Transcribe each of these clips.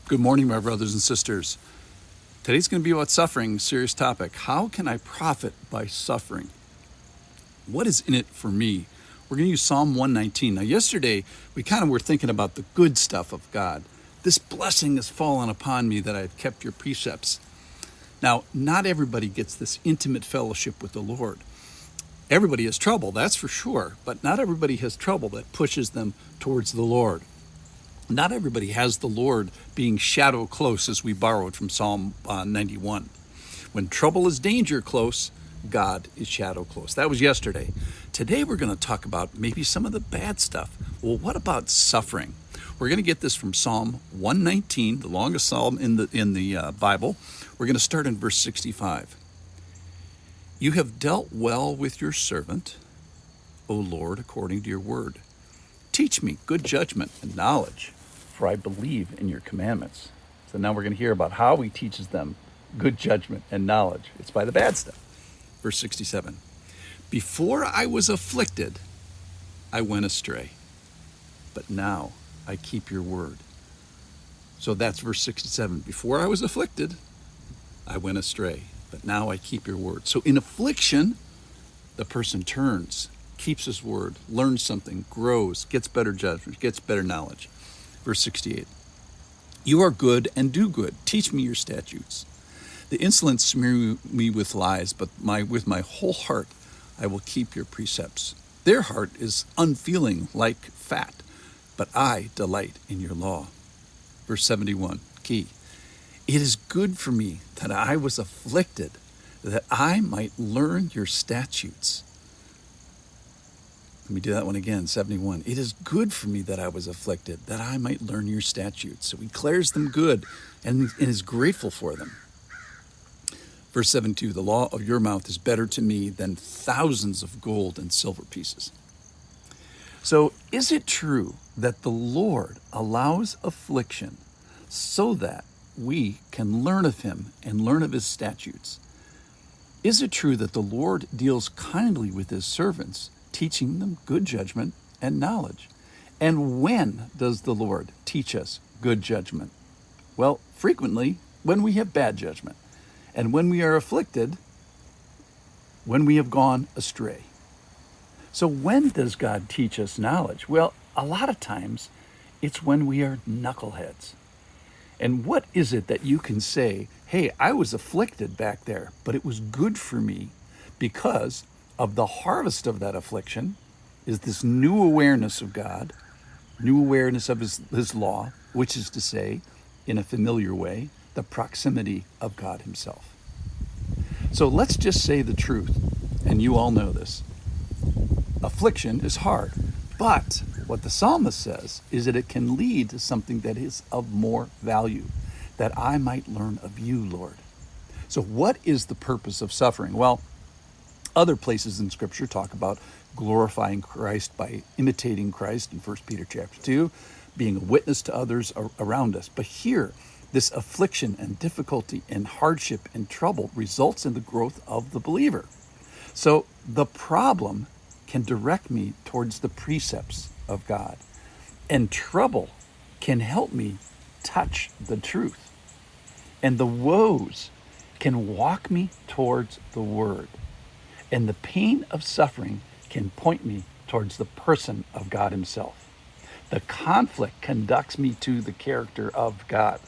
Good morning, my brothers and sisters. Today's going to be about suffering, serious topic. How can I profit by suffering? What is in it for me? We're going to use Psalm 119. Now, yesterday, we kind of were thinking about the good stuff of God. This blessing has fallen upon me that I've kept your precepts. Now, not everybody gets this intimate fellowship with the Lord. Everybody has trouble, that's for sure, but not everybody has trouble that pushes them towards the Lord. Not everybody has the Lord being shadow close, as we borrowed from Psalm 91. When trouble is danger close, God is shadow close. That was yesterday. Today we're going to talk about maybe some of the bad stuff. Well, what about suffering? We're going to get this from Psalm 119, the longest psalm in the Bible. We're going to start in verse 65. You have dealt well with your servant, O Lord, according to your word. Teach me good judgment and knowledge, for I believe in your commandments. So now we're going to hear about how he teaches them good judgment and knowledge. It's by the bad stuff. Verse 67. Before I was afflicted, I went astray, but now I keep your word. So that's verse 67. Before I was afflicted, I went astray, but now I keep your word. So in affliction, the person turns, keeps his word, learns something, grows, gets better judgment, gets better knowledge. Verse 68. You are good and do good. Teach me your statutes. The insolent smear me with lies, but with my whole heart I will keep your precepts. Their heart is unfeeling like fat, but I delight in your law. Verse 71, key. It is good for me that I was afflicted, that I might learn your statutes. Let me do that one again, 71. It is good for me that I was afflicted, that I might learn your statutes. So he declares them good and is grateful for them. Verse 72, the law of your mouth is better to me than thousands of gold and silver pieces. So is it true that the Lord allows affliction so that we can learn of him and learn of his statutes? Is it true that the Lord deals kindly with his servants, teaching them good judgment and knowledge? And when does the Lord teach us good judgment? Well, frequently when we have bad judgment, and when we are afflicted, when we have gone astray. So when does God teach us knowledge? Well, a lot of times it's when we are knuckleheads. And what is it that you can say, hey, I was afflicted back there, but it was good for me because of the harvest of that affliction is this new awareness of God, new awareness of his law, which is to say, in a familiar way, the proximity of God himself. So let's just say the truth, and you all know this. Affliction is hard, but what the psalmist says is that it can lead to something that is of more value, that I might learn of you, Lord. So what is the purpose of suffering? Well, other places in Scripture talk about glorifying Christ by imitating Christ in 1 Peter chapter 2, being a witness to others around us. But here, this affliction and difficulty and hardship and trouble results in the growth of the believer. So the problem can direct me towards the precepts of God, and trouble can help me touch the truth, and the woes can walk me towards the word, and the pain of suffering can point me towards the person of God himself. The conflict conducts me to the character of God.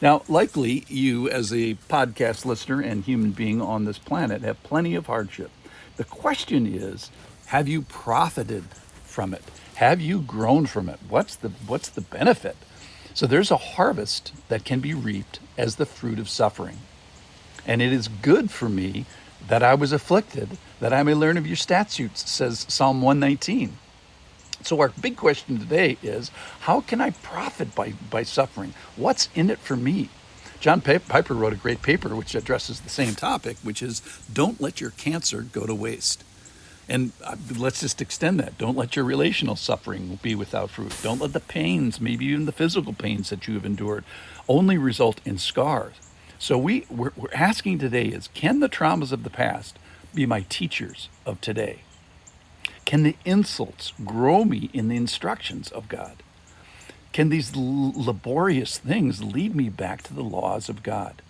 Now, likely you as a podcast listener and human being on this planet have plenty of hardship. The question is, have you profited from it? Have you grown from it? What's the benefit? So there's a harvest that can be reaped as the fruit of suffering. And it is good for me that I was afflicted, that I may learn of your statutes, says Psalm 119. So our big question today is, how can I profit by suffering? What's in it for me? John Piper wrote a great paper which addresses the same topic, which is, don't let your cancer go to waste. And let's just extend that. Don't let your relational suffering be without fruit. Don't let the pains, maybe even the physical pains that you have endured, only result in scars. So we're asking today is, can the traumas of the past be my teachers of today? Can the insults grow me in the instructions of God? Can these laborious things lead me back to the laws of God?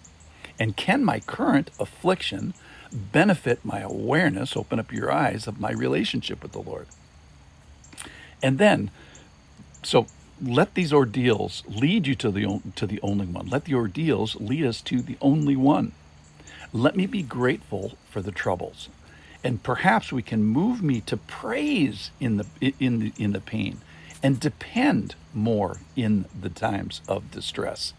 And can my current affliction benefit my awareness, open up your eyes, of my relationship with the Lord? And then, so let these ordeals lead you to the only one. Let the ordeals lead us to the only one. Let me be grateful for the troubles, and perhaps we can move me to praise in the pain, and depend more in the times of distress.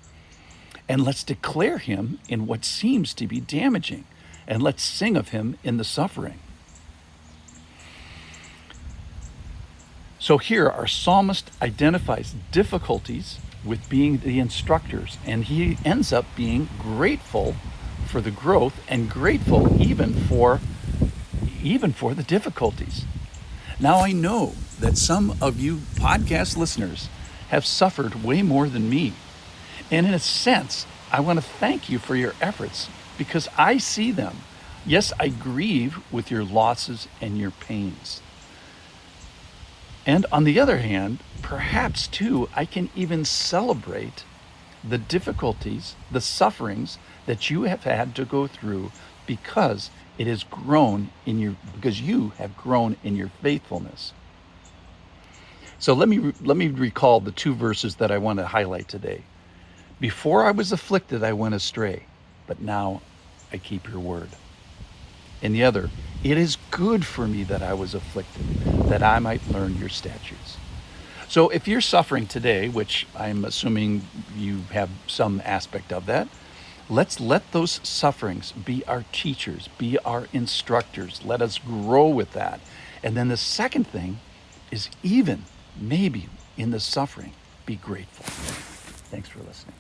And let's declare him in what seems to be damaging, and let's sing of him in the suffering. So here, our psalmist identifies difficulties with being the instructors, and he ends up being grateful for the growth and grateful even for the difficulties. Now, I know that some of you podcast listeners have suffered way more than me. And in a sense, I want to thank you for your efforts, because I see them. Yes, I grieve with your losses and your pains. And on the other hand, perhaps too, I can even celebrate the difficulties, the sufferings that you have had to go through, because it has grown because you have grown in your faithfulness. So let me recall the two verses that I want to highlight today. Before I was afflicted, I went astray, but now I keep your word. And the other, it is good for me that I was afflicted, that I might learn your statutes. So if you're suffering today, which I'm assuming you have some aspect of that, let's let those sufferings be our teachers, be our instructors. Let us grow with that. And then the second thing is, even maybe in the suffering, be grateful. Thanks for listening.